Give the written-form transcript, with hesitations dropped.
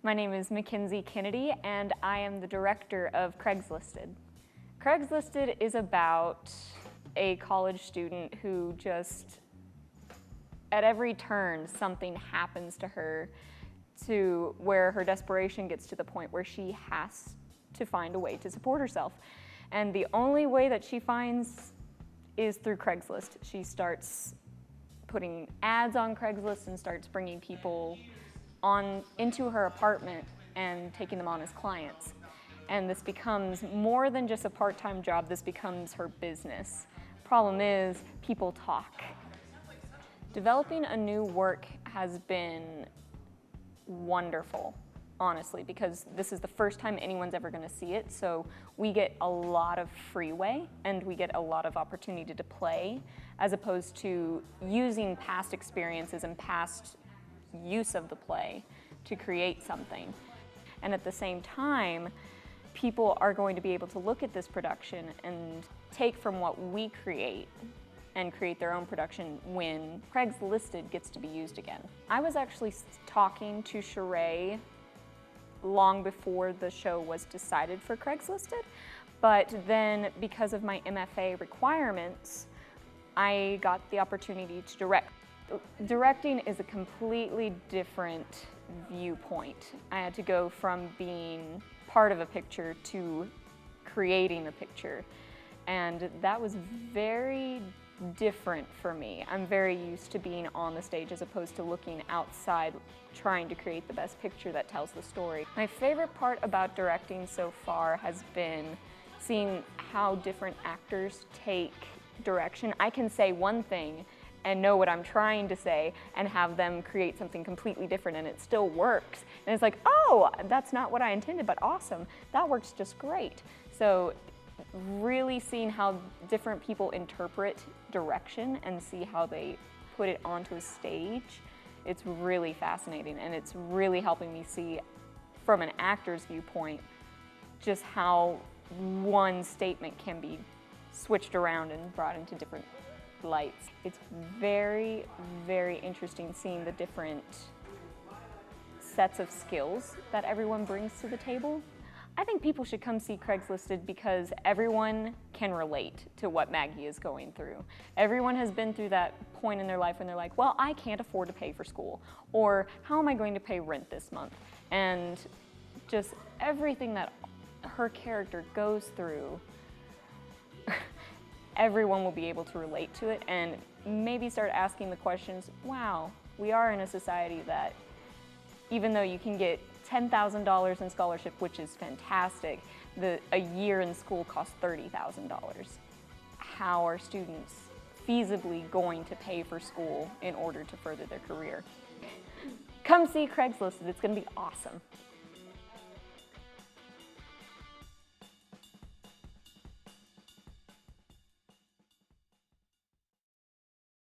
My name is Mackenzie Kennedy, and I am the director of Craigslisted. Craigslisted is about a college student who just, at every turn, something happens to her to where her desperation gets to the point where she has to find a way to support herself. And the only way that she finds is through Craigslist. She starts putting ads on Craigslist and starts bringing people into her apartment and taking them on as clients. And this becomes more than just a part-time job, this becomes her business. Problem is, people talk. Developing a new work has been wonderful, honestly, because this is the first time anyone's ever gonna see it, so we get a lot of freeway and we get a lot of opportunity to play, as opposed to using past experiences and past use of the play to create something. And at the same time, people are going to be able to look at this production and take from what we create and create their own production when Craigslisted gets to be used again. I was actually talking to Sheree long before the show was decided for Craigslisted, but then because of my MFA requirements, I got the opportunity to direct. Directing is a completely different viewpoint. I had to go from being part of a picture to creating a picture, and that was very different for me. I'm very used to being on the stage as opposed to looking outside, trying to create the best picture that tells the story. My favorite part about directing so far has been seeing how different actors take direction. I can say one thing and know what I'm trying to say and have them create something completely different and it still works. And it's like, oh, that's not what I intended, but awesome. That works just great. So really seeing how different people interpret direction and see how they put it onto a stage, it's really fascinating, and it's really helping me see from an actor's viewpoint just how one statement can be switched around and brought into different lights. It's very, very interesting seeing the different sets of skills that everyone brings to the table. I think people should come see Craigslisted because everyone can relate to what Maggie is going through. Everyone has been through that point in their life when they're like, well, I can't afford to pay for school, or how am I going to pay rent this month? And just everything that her character goes through, everyone will be able to relate to it and maybe start asking the questions, wow, we are in a society that even though you can get $10,000 in scholarship, which is fantastic, a year in school costs $30,000. How are students feasibly going to pay for school in order to further their career? Come see Craigslisted, it's gonna be awesome.